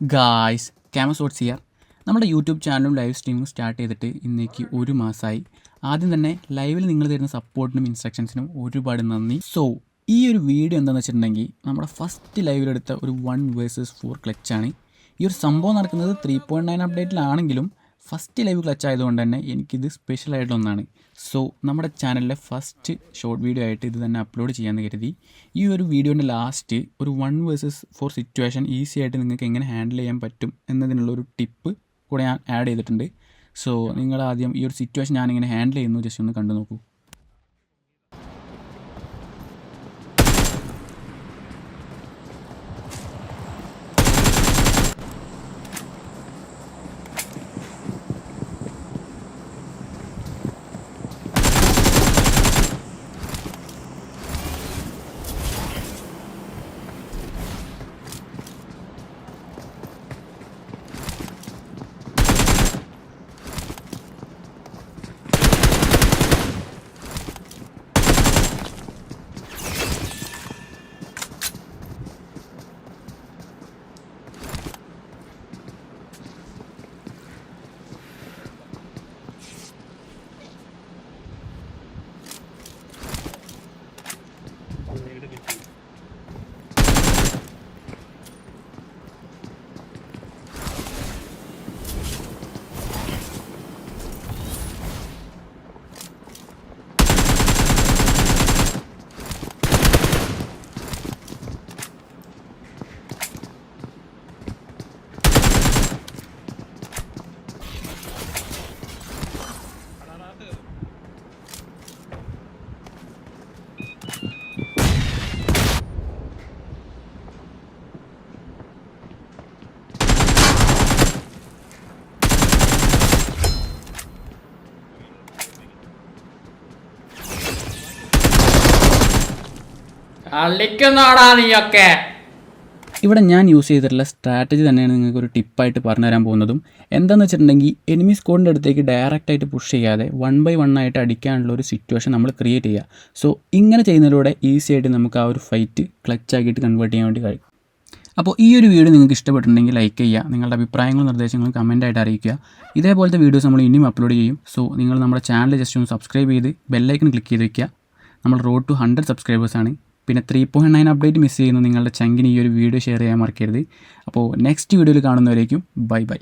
Guys ക്യാമസോട്സ് here. നമ്മുടെ YouTube ചാനലും ലൈവ് സ്ട്രീമും സ്റ്റാർട്ട് ചെയ്തിട്ട് ഇന്നേക്ക് 1 മാസമായി. ആദ്യം തന്നെ ലൈവിൽ നിങ്ങൾ തരുന്ന സപ്പോർട്ടിനും ഇൻസ്ട്രക്ഷൻസിനും ഒരുപാട് നന്ദി. സോ ഈ ഒരു വീഡിയോ എന്താണെന്ന് വെച്ചിട്ടുണ്ടെങ്കിൽ നമ്മുടെ ഫസ്റ്റ് ലൈവിലെടുത്ത ഒരു 1 vs 4 ക്ലച്ചാണ്. ഈ ഒരു സംഭവം നടക്കുന്നത് 3.9 അപ്ഡേറ്റിലാണെങ്കിലും ഫസ്റ്റ് ലൈവ് ക്ലച്ച് ആയതുകൊണ്ട് തന്നെ എനിക്കിത് സ്പെഷ്യലായിട്ടുള്ള ഒന്നാണ്. സോ നമ്മുടെ ചാനലിലെ ഫസ്റ്റ് ഷോർട്ട് വീഡിയോ ആയിട്ട് ഇത് തന്നെ അപ്ലോഡ് ചെയ്യാമെന്ന് കരുതി. ഈ ഒരു വീഡിയോൻ്റെ ലാസ്റ്റ് ഒരു 1 vs 4 സിറ്റുവേഷൻ ഈസി ആയിട്ട് നിങ്ങൾക്ക് എങ്ങനെ ഹാൻഡിൽ ചെയ്യാൻ പറ്റും എന്നതിനുള്ളൊരു ടിപ്പ് കൂടെ ഞാൻ ആഡ് ചെയ്തിട്ടുണ്ട്. സോ നിങ്ങൾ ആദ്യം ഈ ഒരു സിറ്റുവേഷൻ ഞാനിങ്ങനെ ഹാൻഡിൽ ചെയ്യുന്നു ജസ്റ്റ് ഒന്ന് കണ്ടു നോക്കൂ. കളിക്കുന്നോടാ നീയൊക്കെ. ഇവിടെ ഞാൻ യൂസ് ചെയ്തിട്ടുള്ള സ്ട്രാറ്റജി തന്നെയാണ് നിങ്ങൾക്ക് ഒരു ടിപ്പായിട്ട് പറഞ്ഞു തരാൻ പോകുന്നതും. എന്താണെന്ന് വെച്ചിട്ടുണ്ടെങ്കിൽ എനിമി സ്ക്വാഡിൻ്റെ അടുത്തേക്ക് ഡയറക്റ്റായിട്ട് പുഷ് ചെയ്യാതെ 1 by 1 ആയിട്ട് അടിക്കാനുള്ള ഒരു സിറ്റുവേഷൻ നമ്മൾ ക്രിയേറ്റ് ചെയ്യുക. സോ ഇങ്ങനെ ചെയ്യുന്നതിലൂടെ ഈസി ആയിട്ട് നമുക്ക് ആ ഒരു ഫൈറ്റ് ക്ലച്ചാക്കിയിട്ട് കൺവേർട്ട് ചെയ്യാൻ വേണ്ടി കഴിയും. അപ്പോൾ ഈ ഒരു വീഡിയോ നിങ്ങൾക്ക് ഇഷ്ടപ്പെട്ടിട്ടുണ്ടെങ്കിൽ ലൈക്ക് ചെയ്യുക, നിങ്ങളുടെ അഭിപ്രായങ്ങളും നിർദ്ദേശങ്ങളും കമൻറ്റായിട്ട് അറിയിക്കുക. ഇതേപോലത്തെ വീഡിയോസ് നമ്മൾ ഇനിയും അപ്ലോഡ് ചെയ്യും. സോ നിങ്ങൾ നമ്മുടെ ചാനൽ ജസ്റ്റ് ഒന്ന് സബ്സ്ക്രൈബ് ചെയ്ത് ബെല്ലൈക്കൺ ക്ലിക്ക് ചെയ്ത് വയ്ക്കുക. നമ്മൾ റോഡ് ടു 100 സബ്സ്ക്രൈബേഴ്സാണ്. പിന്നെ 3.9 അപ്ഡേറ്റ് മിസ് ചെയ്യുന്ന നിങ്ങളുടെ ചങ്കിന് ഈ ഒരു വീഡിയോ ഷെയർ ചെയ്യാൻ മറക്കരുത്. അപ്പോൾ നെക്സ്റ്റ് വീഡിയോയിൽ കാണുന്നവരേക്കും ബൈ ബൈ.